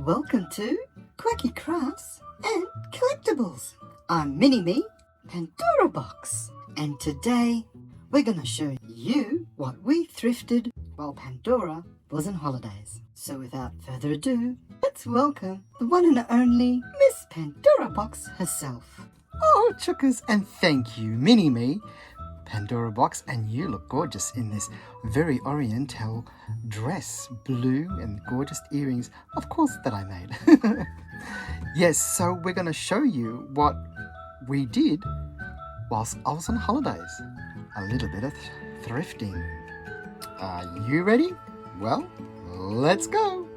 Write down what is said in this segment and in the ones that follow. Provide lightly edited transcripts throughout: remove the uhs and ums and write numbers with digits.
Welcome to Quacky Crafts and Collectibles. I'm Mini-Me, Pandora Box, and today we're going to show you what we thrifted while Pandora was on holidays. So without further ado, let's welcome the one and only Miss Pandora Box herself. Oh, Chookers, and thank you, Mini-Me, Pandora Box, and you look gorgeous in this very oriental dress, blue and gorgeous earrings, of course, that I made. Yes, so we're going to show you what we did whilst I was on holidays. A little bit of thrifting. Are you ready? Well, let's go.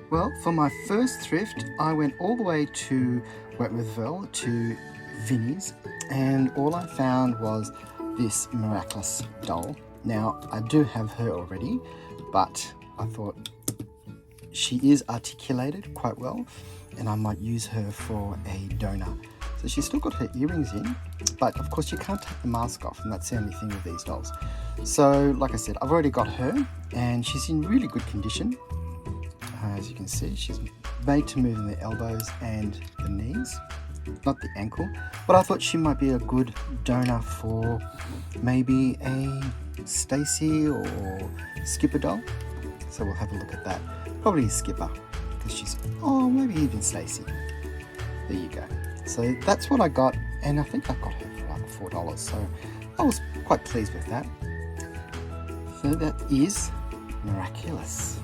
Well, for my first thrift, I went all the way to Wentworthville to Vinnies, and all I found was this miraculous doll. Now, I do have her already, but I thought she is articulated quite well, and I might use her for a donor. So she's still got her earrings in, but of course you can't take the mask off, and that's the only thing with these dolls. So, like I said, I've already got her, and she's in really good condition. As you can see, she's made to move in the elbows and the knees, not the ankle, but I thought she might be a good donor for maybe a Stacy or Skipper doll. So we'll have a look at that. Probably Skipper, because she's, oh, maybe even Stacy. There you go. So that's what I got, and I think I got her for like $4, so I was quite pleased with that. So that is miraculous.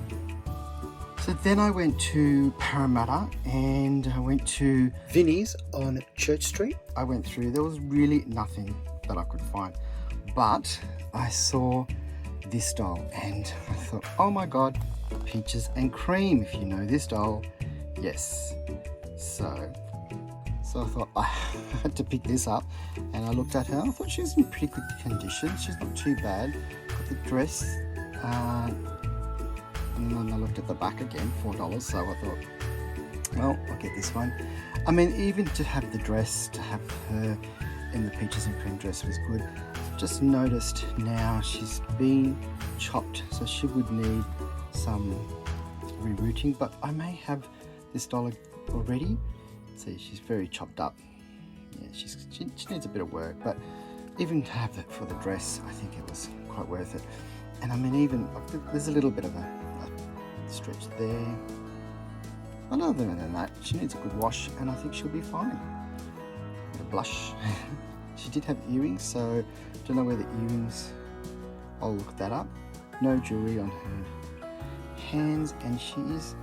So then I went to Parramatta and I went to Vinnies on Church Street. I went through, there was really nothing that I could find, but I saw this doll and I thought, oh my God, Peaches and Cream, if you know this doll. Yes. So I thought I had to pick this up, and I looked at her. I thought she was in pretty good condition. She's not too bad. Got the dress, and then I looked at the back again, $4. So I thought, well, I'll get this one. I mean, even to have the dress, to have her in the Peaches and Cream dress was good. I've just noticed now she's been chopped, so she would need some rerouting, but I may have this doll already. See, she's very chopped up. Yeah, she needs a bit of work, but even to have that for the dress, I think it was quite worth it. And I mean, even there's a little bit of a stretch there, but other than that, she needs a good wash, and I think she'll be fine. A blush. She did have earrings, so don't know where the earrings. I'll look that up. No jewelry on her hands, and she's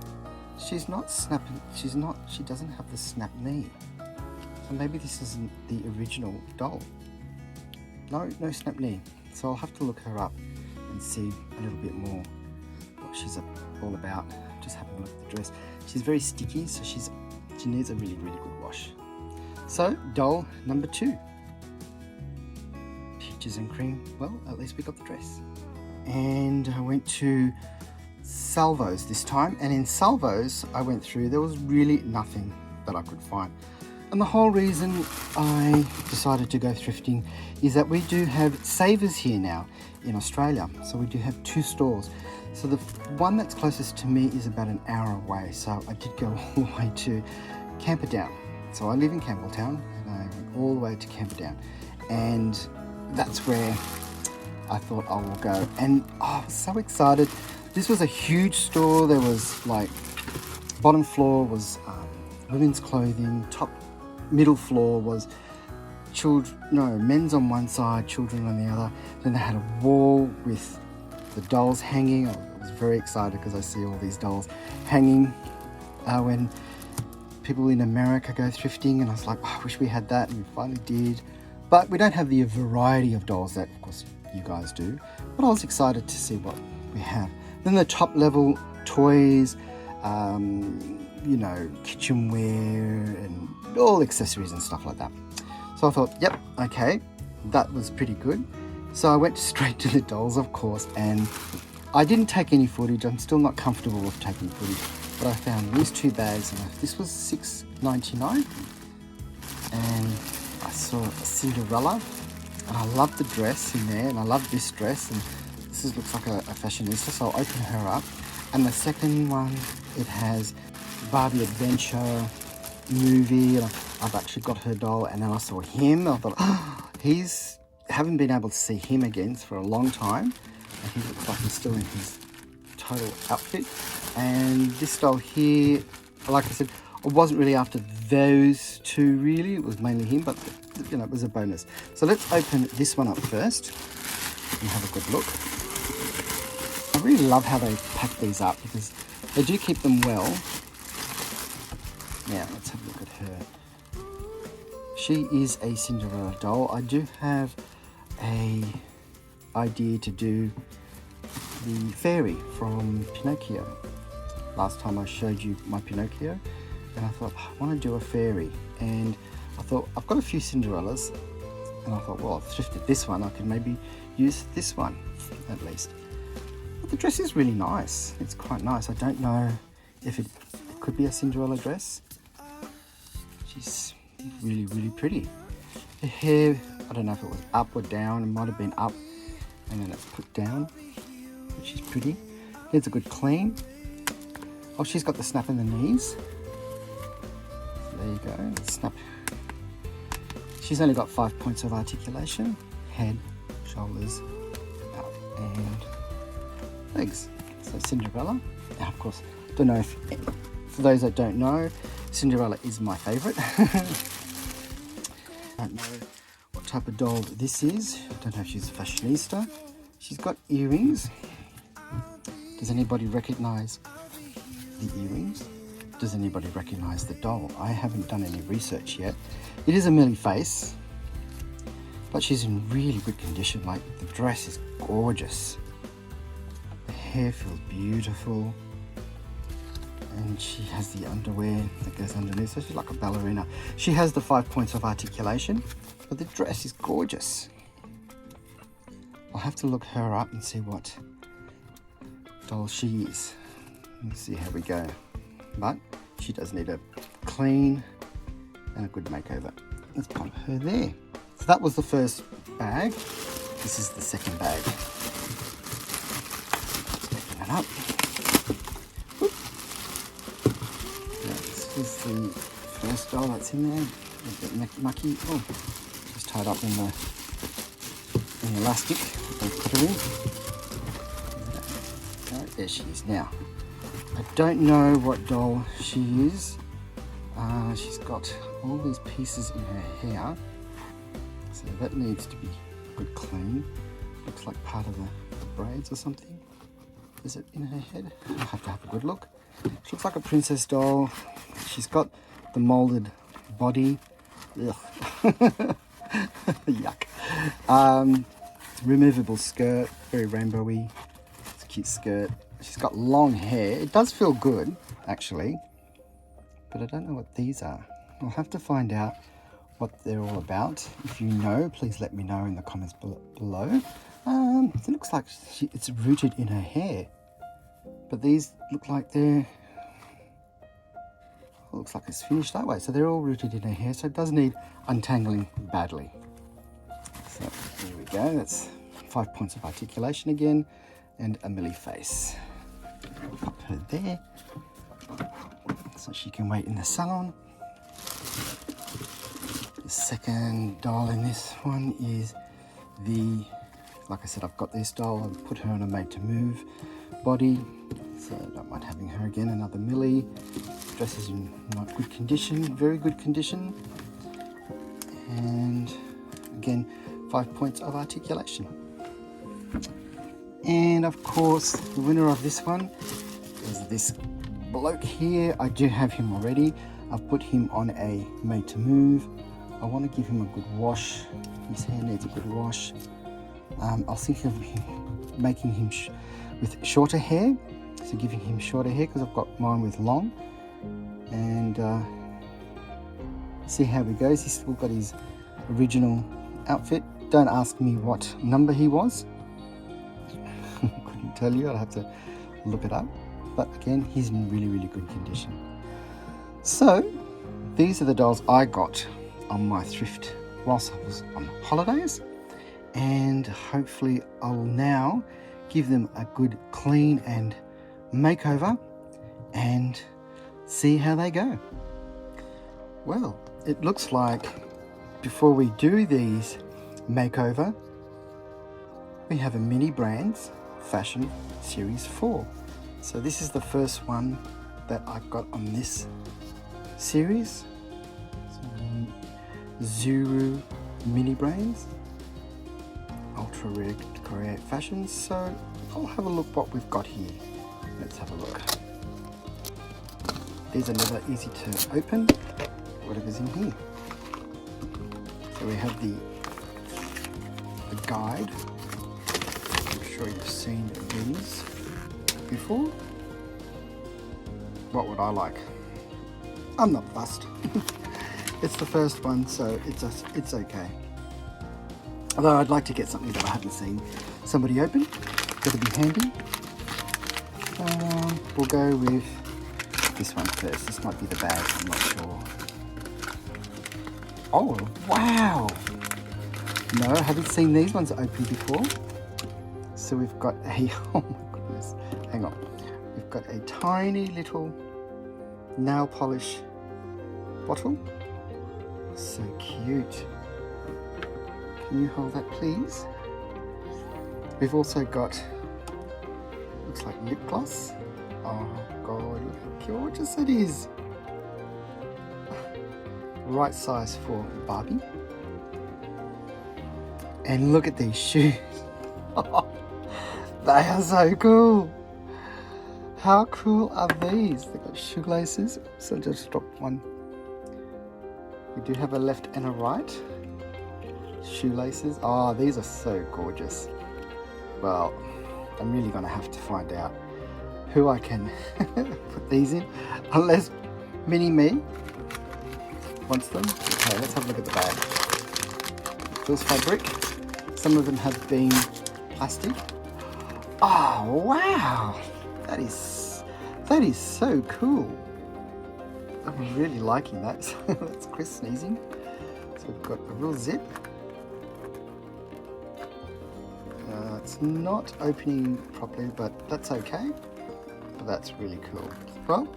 not snapping. She doesn't have the snap knee. So maybe this isn't the original doll. No snap knee. So I'll have to look her up and see a little bit more what she's all about. Just having a look at the dress. She's very sticky, so she needs a really, really good wash. So doll number 2. Peaches and Cream. Well, at least we got the dress. And I went to Salvos this time, and in Salvos I went through, there was really nothing that I could find. And the whole reason I decided to go thrifting is that we do have Savers here now in Australia. So we do have 2 stores. So the one that's closest to me is about an hour away. So I did go all the way to Camperdown. So I live in Campbelltown, and I went all the way to Camperdown. And that's where I thought I will go. And I was so excited. This was a huge store. There was like, bottom floor was women's clothing, middle floor was men's on one side, children on the other. Then they had a wall with the dolls hanging. I was very excited because I see all these dolls hanging when people in America go thrifting, and I was like, oh, I wish we had that, and we finally did. But we don't have the variety of dolls that, of course, you guys do. But I was excited to see what we have. Then the top level toys, kitchenware and all accessories and stuff like that. So I thought, yep, okay, that was pretty good. So I went straight to the dolls, of course, and I didn't take any footage. I'm still not comfortable with taking footage, but I found these 2 bags, and this was $6.99, and I saw a Cinderella, and I love the dress in there, and I love this dress, and this looks like a fashionista, so I'll open her up. And the second one, it has Barbie Adventure movie. And I've actually got her doll, and then I saw him. I thought, oh, haven't been able to see him again for a long time. And he looks like he's still in his total outfit. And this doll here, like I said, I wasn't really after those two really. It was mainly him, but you know, it was a bonus. So let's open this one up first and have a good look. I really love how they pack these up because they do keep them well. Now let's have a look at her. She is a Cinderella doll. I do have a idea to do the fairy from Pinocchio. Last time I showed you my Pinocchio, and I thought, I want to do a fairy. And I thought, I've got a few Cinderellas, and I thought, well, I've thrifted this one, I can maybe use this one at least. But the dress is really nice. It's quite nice. I don't know if it could be a Cinderella dress. She's really, really pretty. Her hair, I don't know if it was up or down. It might have been up, and then it's put down, which is pretty. Needs a good clean. Oh, she's got the snap in the knees. There you go, snap. She's only got 5 points of articulation. Head, shoulders, up, and legs. So Cinderella. Now, of course, don't know if, for those that don't know, Cinderella is my favourite. I don't know what type of doll this is. I don't know if she's a fashionista. She's got earrings. Does anybody recognise the earrings? Does anybody recognise the doll? I haven't done any research yet. It is a Millie face, but she's in really good condition. Like, the dress is gorgeous. The hair feels beautiful. And she has the underwear that goes underneath, so she's like a ballerina. She has the 5 points of articulation, but the dress is gorgeous. I'll have to look her up and see what doll she is. Let's see how we go. But she does need a clean and a good makeover. Let's pop her there. So that was the first bag. This is the second bag. Let's open it up. Whoop. Now, this is the first doll that's in there. A bit mucky. Oh, just tied up in the elastic. I'll put her in. Oh, there she is now. I don't know what doll she is. She's got all these pieces in her hair, so that needs to be a good clean. Looks like part of the braids or something. Is it in her head? I'll have to have a good look. She looks like a princess doll. She's got the molded body. Ugh. Yuck. Removable skirt, very rainbowy. It's a cute skirt. She's got long hair. It does feel good, actually, but I don't know what these are. I'll have to find out what they're all about. If you know, please let me know in the comments below. It looks like it's rooted in her hair, but these look like they're... It looks like it's finished that way, so they're all rooted in her hair, so it does need untangling badly. So here we go. That's 5 points of articulation again, and a Millie face. Pop her there so she can wait in the salon. The second doll in this one is like I said, I've got this doll. I've put her on a made to move body, so I don't mind having her again. Another Millie. Dress is in not good condition, very good condition, and again 5 points of articulation. And of course, the winner of this one is this bloke here. I do have him already. I've put him on a made to move. I want to give him a good wash. His hair needs a good wash. I was thinking of making him with shorter hair, so giving him shorter hair because I've got mine with long. And see how he goes. He's still got his original outfit. Don't ask me what number he was. Couldn't tell you. I'll have to look it up. But again, he's in really, really good condition. So these are the dolls I got on my thrift whilst I was on holidays, and hopefully I will now give them a good clean and makeover and see how they go. Well, it looks like before we do these makeover, we have a Mini Brands Fashion Series 4. So this is the first one that I've got on this series. Zuru Mini Brands Ultra Rare Create Fashions. So I'll have a look what we've got here. Let's have a look. These are never easy to open, whatever's in here. So we have the guide. I'm sure you've seen these before. What would I like? I'm not fussed. It's the first one, so it's okay. Although I'd like to get something that I haven't seen somebody open. Gotta be handy. We'll go with this one first. This might be the bag, I'm not sure. Oh, wow! No, I haven't seen these ones open before. So we've got a, oh my goodness, hang on. We've got a tiny little nail polish bottle. So cute. Can you hold that, please? We've also got, looks like lip gloss. Oh God, look how gorgeous it is. Right size for Barbie. And look at these shoes. They are so cool. How cool are these? They've got shoelaces. So just dropped one. We do have a left and a right. Shoelaces. Oh, these are so gorgeous. Well, I'm really going to have to find out who I can put these in. Unless Mini Me wants them. Okay, let's have a look at the bag. Feels fabric. Some of them have been plastic. Oh, wow. That is so cool. I'm really liking that. That's Chris sneezing. So we've got a real zip. It's not opening properly, but that's okay. But that's really cool. Well,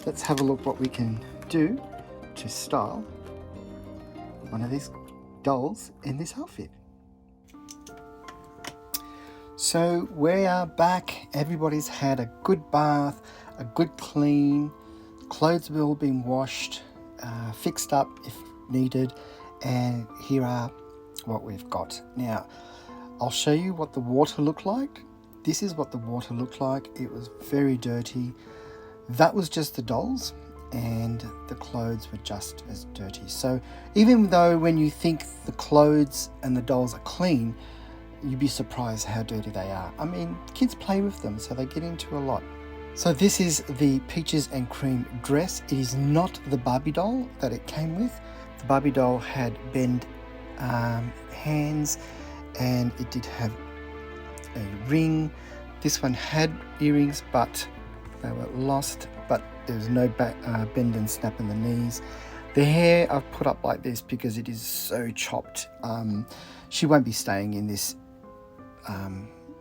let's have a look what we can do to style one of these dolls in this outfit. So we are back. Everybody's had a good bath, a good clean. Clothes have all been washed, fixed up if needed, and here are what we've got. Now, I'll show you what the water looked like. This is what the water looked like. It was very dirty. That was just the dolls, and the clothes were just as dirty. So even though when you think the clothes and the dolls are clean, you'd be surprised how dirty they are. I mean, kids play with them, so they get into a lot. So this is the Peaches and Cream dress. It is not the Barbie doll that it came with. The Barbie doll had bend hands, and it did have a ring. This one had earrings, but they were lost, but there was no bend and snap in the knees. The hair I've put up like this because it is so chopped. She won't be staying in this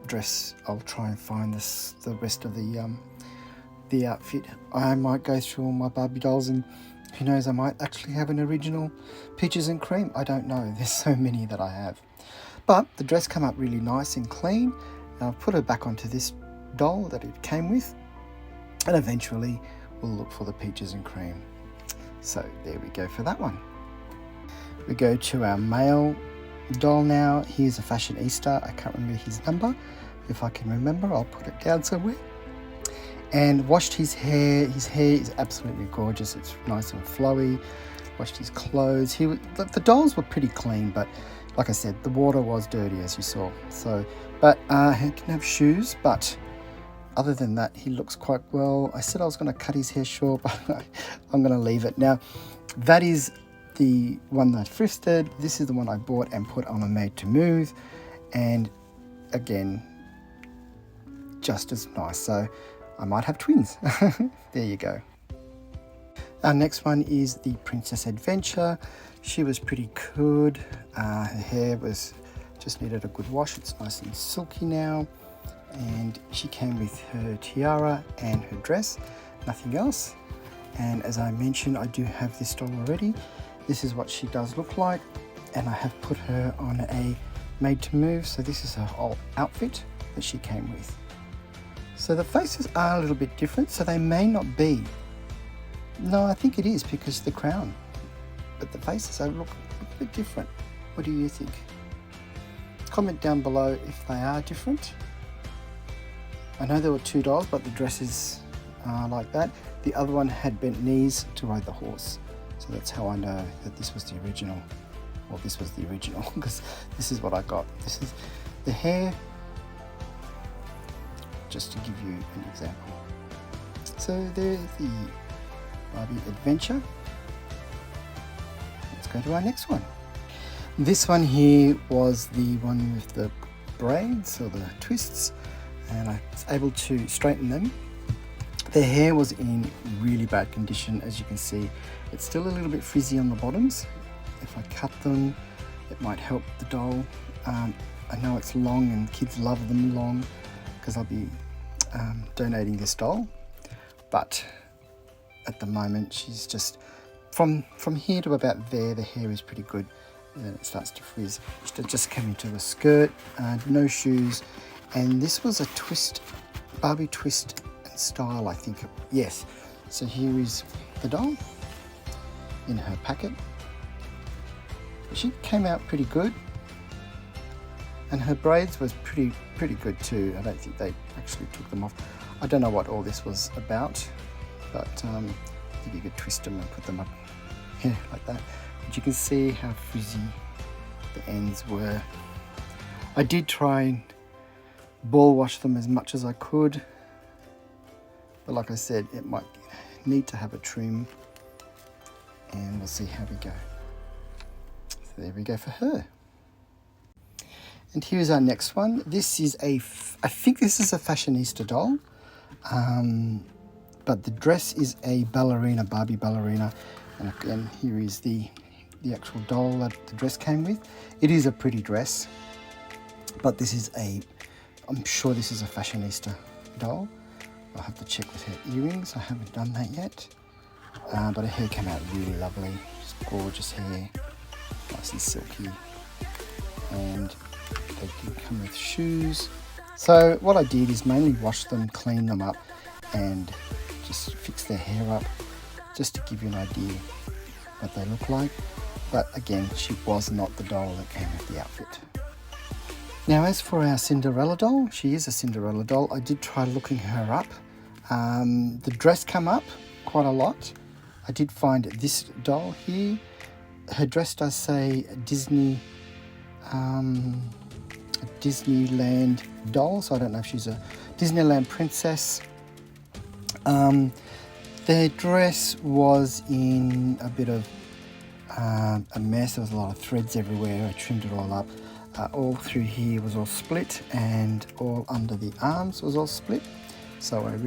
dress. I'll try and find the rest of the outfit. I might go through all my Barbie dolls, and who knows, I might actually have an original Peaches and Cream. I don't know, there's so many that I have. But the dress came up really nice and clean. I've put her back onto this doll that it came with, and eventually we'll look for the Peaches and Cream. So there we go for that one. We go to our male doll now. Here's a Fashionista. I can't remember his number. If I can remember, I'll put it down somewhere. And washed his hair. His hair is absolutely gorgeous. It's nice and flowy. Washed his clothes. The dolls were pretty clean, but like I said, the water was dirty, as you saw. So, but he can have shoes, but other than that, he looks quite well. I said I was going to cut his hair short, but I'm going to leave it. Now, that is the one that I thrifted. This is the one I bought and put on a made to move. And again, just as nice. So I might have twins. There you go. Our next one is the Princess Adventure. She was pretty good. Her hair was just needed a good wash. It's nice and silky now. and she came with her tiara and her dress, nothing else. And as I mentioned, I do have this doll already. This is what she does look like, and I have put her on a made to move, so this is her whole outfit that she came with. So the faces are a little bit different, so they may not be. No, I think it is because of the crown, but the faces look a bit different. What do you think? Comment down below if they are different. I know there were two dolls, but the dresses are like that. The other one had bent knees to ride the horse, so that's how I know that this was the original. Well, this was the original because this is what I got. This is the hair, just to give you an example. So there's the Barbie Adventure. Let's go to our next one. This one here was the one with the braids or the twists, and I was able to straighten them. The hair was in really bad condition, as you can see. It's still a little bit frizzy on the bottoms. If I cut them, it might help the doll. I know it's long and kids love them long because I'll be donating this doll, but at the moment she's just from here to about there. The hair is pretty good, and then it starts to frizz. It just came into a skirt, no shoes, and this was a twist, Barbie twist and style, I think. Yes. So here is the doll in her packet. She came out pretty good, and her braids was pretty good too. I don't think they actually took them off. I don't know what all this was about, but I think you could twist them and put them up here like that. But you can see how frizzy the ends were. I did try and ball wash them as much as I could, but like I said, it might need to have a trim, and we'll see how we go. So there we go for her. And here's our next one. This is I think this is a fashionista doll, but the dress is a ballerina, Barbie ballerina. And again, here is the actual doll that the dress came with. It is a pretty dress, but this is I'm sure this is a fashionista doll. I'll have to check with her earrings. I haven't done that yet, but her hair came out really lovely. Just gorgeous hair, nice and silky, and they do come with shoes. So what I did is mainly wash them, clean them up, and just fix their hair up, just to give you an idea what they look like. But again, she was not the doll that came with the outfit. Now as for our Cinderella doll, she is a Cinderella doll. I did try looking her up. The dress came up quite a lot. I did find this doll here. Her dress does say Disney, a Disneyland doll, so I don't know if she's a Disneyland princess. Their dress was in a bit of a mess. There was a lot of threads everywhere. I trimmed it all up. All through here was all split, and all under the arms was all split. So I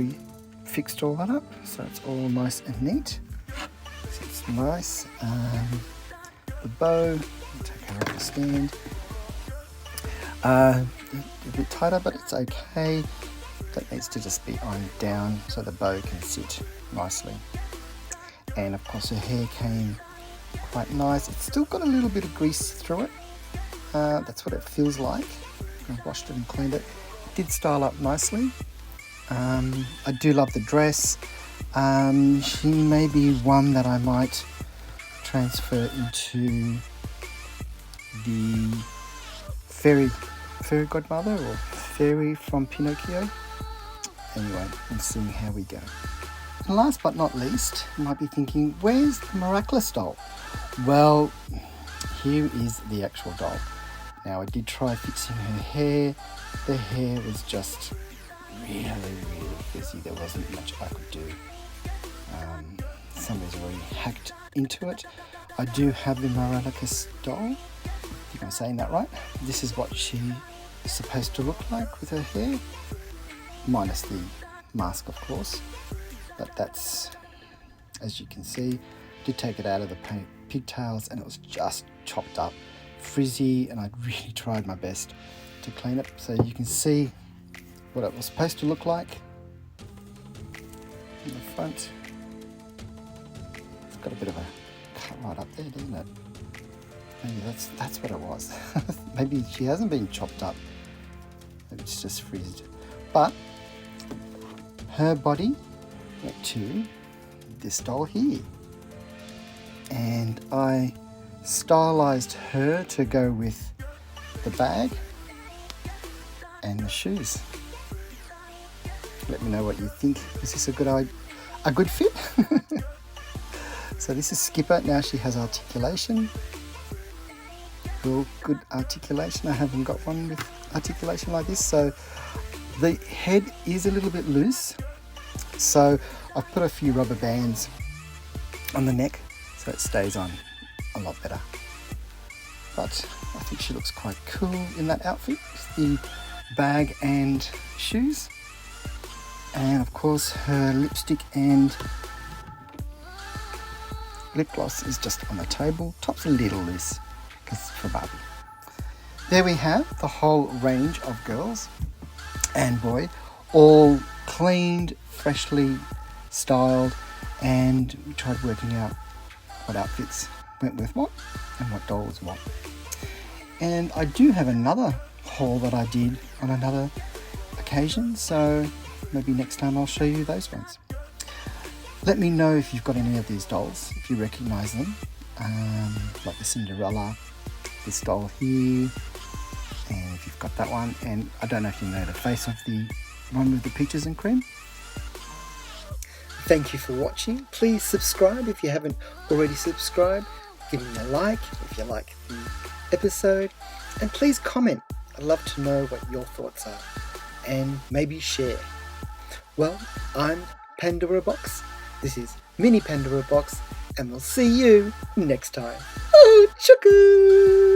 fixed all that up, so it's all nice and neat. So it's nice. The bow, I'll take her off the stand. A bit tighter, but it's okay. That needs to just be ironed down so the bow can sit nicely. And of course her hair came quite nice. It's still got a little bit of grease through it. That's what it feels like. I washed it and cleaned it. It did style up nicely. I do love the dress. She may be one that I might transfer into the fairy godmother or fairy from Pinocchio. Anyway, we'll see how we go. And last but not least, you might be thinking, where's the miraculous doll? Well, here is the actual doll. Now I did try fixing her hair. The hair was just really frizzy. There wasn't much I could do. Somebody's already hacked into it. I do have the miraculous doll. I think I'm saying that right. This is what she is supposed to look like with her hair, minus the mask of course. But that's, as you can see, did take it out of the pigtails, and it was just chopped up, frizzy, and I really tried my best to clean it. So you can see what it was supposed to look like. In the front, it's got a bit of a cut right up there, doesn't it? Maybe that's what it was. Maybe she hasn't been chopped up. Maybe it's just frizzed. But her body went to this doll here. And I stylized her to go with the bag and the shoes. Let me know what you think. Is this a good fit? So this is Skipper. Now she has articulation. Real good articulation. I haven't got one with articulation like this. So the head is a little bit loose. So I've put a few rubber bands on the neck so it stays on a lot better. But I think she looks quite cool in that outfit with the bag and shoes. And of course her lipstick and lip gloss is just on the table. Top's a little loose because it's for Barbie. There we have the whole range of girls and boy, all cleaned, freshly styled, and we tried working out what outfits went with what and what doll was what. And I do have another haul that I did on another occasion, so maybe next time I'll show you those ones. Let me know if you've got any of these dolls, if you recognise them, like the Cinderella, this doll here, and if you've got that one. And I don't know if you know the face of the one with the peaches and cream. Thank you for watching. Please subscribe if you haven't already subscribed. Give me a like if you like the episode, and please comment. I'd love to know what your thoughts are, and maybe share. Well, I'm Pandora Box. This is Mini Pandora Box, and we'll see you next time. Oh, chuckoo!